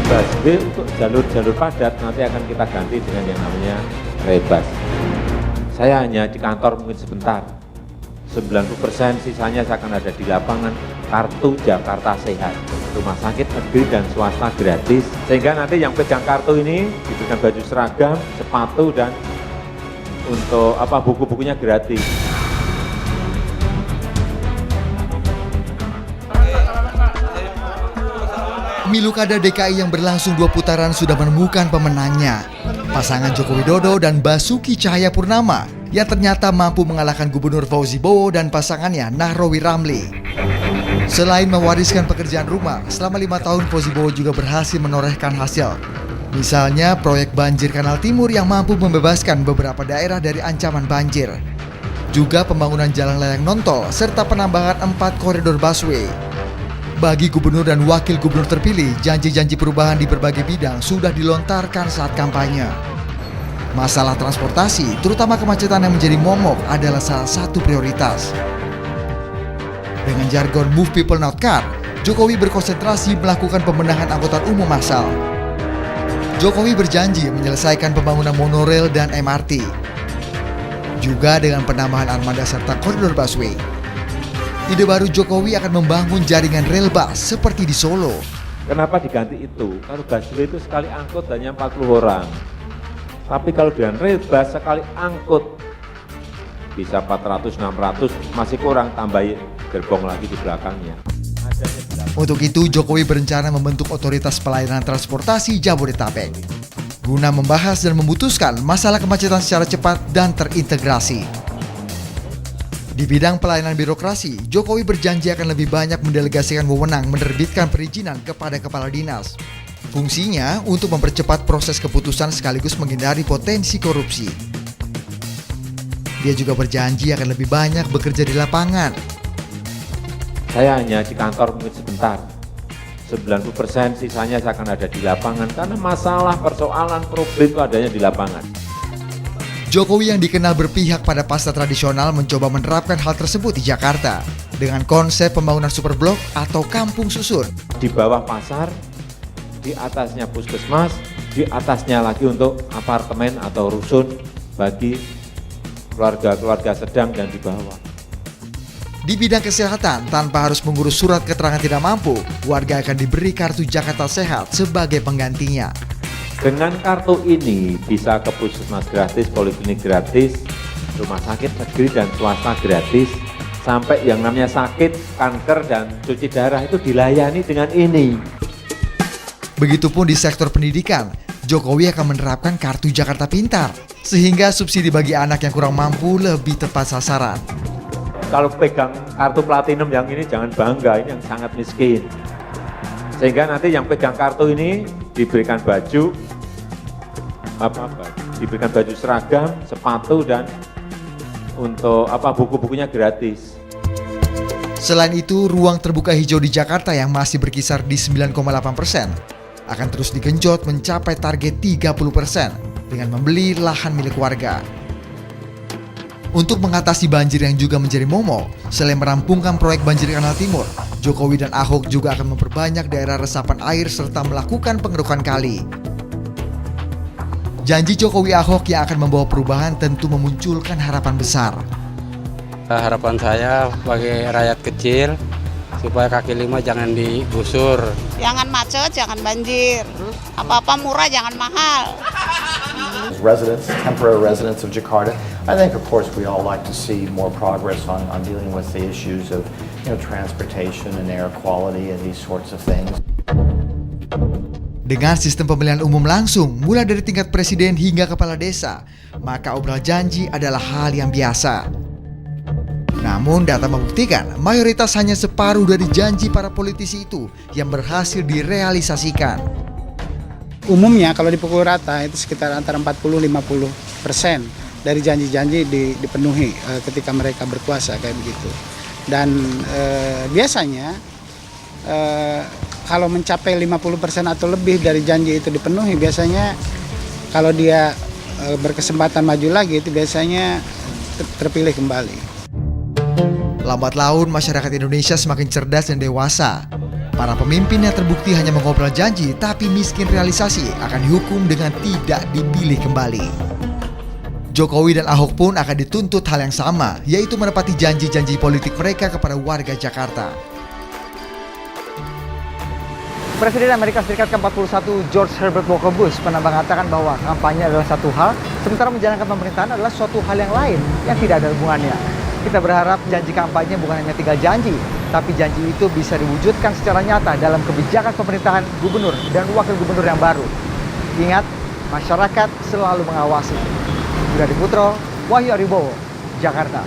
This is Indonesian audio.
busway untuk jalur-jalur padat nanti akan kita ganti dengan yang namanya rebus. Saya hanya di kantor mungkin sebentar, 90% sisanya saya akan ada di lapangan. Kartu Jakarta Sehat, rumah sakit negeri dan swasta gratis, sehingga nanti yang pegang kartu ini diberikan baju seragam, sepatu, dan untuk buku-bukunya gratis. Pemilu Kada DKI yang berlangsung 2 putaran sudah menemukan pemenangnya. Pasangan Joko Widodo dan Basuki Cahayapurnama yang ternyata mampu mengalahkan Gubernur Fauzi Bowo dan pasangannya Nahrawi Ramli. Selain mewariskan pekerjaan rumah, selama 5 tahun Fauzi Bowo juga berhasil menorehkan hasil. Misalnya proyek banjir Kanal Timur yang mampu membebaskan beberapa daerah dari ancaman banjir. Juga pembangunan jalan layang nontol serta penambahan 4 koridor busway. Bagi gubernur dan wakil gubernur terpilih, janji-janji perubahan di berbagai bidang sudah dilontarkan saat kampanye. Masalah transportasi, terutama kemacetan yang menjadi momok, adalah salah satu prioritas. Dengan jargon Move People Not Car, Jokowi berkonsentrasi melakukan pembenahan angkutan umum massal. Jokowi berjanji menyelesaikan pembangunan monorail dan MRT. Juga dengan penambahan armada serta koridor busway. Ide baru Jokowi akan membangun jaringan rel bus seperti di Solo. Kenapa diganti itu? Kalau busway itu sekali angkut hanya 40 orang. Tapi kalau dengan rel bus sekali angkut bisa 400-600, masih kurang, tambahin gerbong lagi di belakangnya. Untuk itu, Jokowi berencana membentuk otoritas pelayanan transportasi Jabodetabek guna membahas dan memutuskan masalah kemacetan secara cepat dan terintegrasi. Di bidang pelayanan birokrasi, Jokowi berjanji akan lebih banyak mendelegasikan wewenang menerbitkan perizinan kepada kepala dinas. Fungsinya untuk mempercepat proses keputusan sekaligus menghindari potensi korupsi. Dia juga berjanji akan lebih banyak bekerja di lapangan. Saya hanya di kantor mungkin sebentar, 90% sisanya saya akan ada di lapangan, karena masalah, persoalan, problem itu adanya di lapangan. Jokowi yang dikenal berpihak pada pasar tradisional mencoba menerapkan hal tersebut di Jakarta dengan konsep pembangunan superblok atau kampung susun. Di bawah pasar, di atasnya puskesmas, di atasnya lagi untuk apartemen atau rusun bagi keluarga-keluarga sedang dan di bawah. Di bidang kesehatan, tanpa harus mengurus surat keterangan tidak mampu, warga akan diberi kartu Jakarta Sehat sebagai penggantinya. Dengan kartu ini bisa ke puskesmas gratis, poliklinik gratis, rumah sakit negeri dan swasta gratis, sampai yang namanya sakit, kanker, dan cuci darah itu dilayani dengan ini. Begitupun di sektor pendidikan, Jokowi akan menerapkan kartu Jakarta Pintar, sehingga subsidi bagi anak yang kurang mampu lebih tepat sasaran. Kalau pegang kartu platinum yang ini jangan bangga, ini yang sangat miskin. Sehingga nanti yang pegang kartu ini diberikan baju, diberikan baju seragam, sepatu, dan untuk buku-bukunya gratis. Selain itu, ruang terbuka hijau di Jakarta yang masih berkisar di 9,8% akan terus digenjot mencapai target 30% dengan membeli lahan milik warga. Untuk mengatasi banjir yang juga menjadi momok, selain merampungkan proyek banjir Kanal Timur, Jokowi dan Ahok juga akan memperbanyak daerah resapan air serta melakukan pengerukan kali. Janji Jokowi Ahok yang akan membawa perubahan tentu memunculkan harapan besar. Harapan saya bagi rakyat kecil supaya kaki lima jangan digusur. Jangan macet, jangan banjir. Apa-apa murah, jangan mahal. Residents, temporary residents of Jakarta, I think of course we all like to see more progress on dealing with the issues of transportation and air quality and these sorts of things. Dengan sistem pemilihan umum langsung, mulai dari tingkat presiden hingga kepala desa, maka obral janji adalah hal yang biasa. Namun data membuktikan mayoritas hanya separuh dari janji para politisi itu yang berhasil direalisasikan. Umumnya kalau dipukul rata itu sekitar antara 40-50% dari janji-janji dipenuhi ketika mereka berkuasa kayak begitu. Dan biasanya kalau mencapai 50% atau lebih dari janji itu dipenuhi, biasanya kalau dia berkesempatan maju lagi itu biasanya terpilih kembali. Lambat laun masyarakat Indonesia semakin cerdas dan dewasa. Para pemimpin yang terbukti hanya mengobrol janji tapi miskin realisasi akan dihukum dengan tidak dipilih kembali. Jokowi dan Ahok pun akan dituntut hal yang sama, yaitu menepati janji-janji politik mereka kepada warga Jakarta. Presiden Amerika Serikat ke-41 George Herbert Walker Bush pernah mengatakan bahwa kampanye adalah satu hal, sementara menjalankan pemerintahan adalah suatu hal yang lain yang tidak ada hubungannya. Kita berharap janji kampanye bukan hanya 3 janji, tapi janji itu bisa diwujudkan secara nyata dalam kebijakan pemerintahan gubernur dan wakil gubernur yang baru. Ingat, masyarakat selalu mengawasi. Budi Adiputro, Wahyu Aribowo, Jakarta.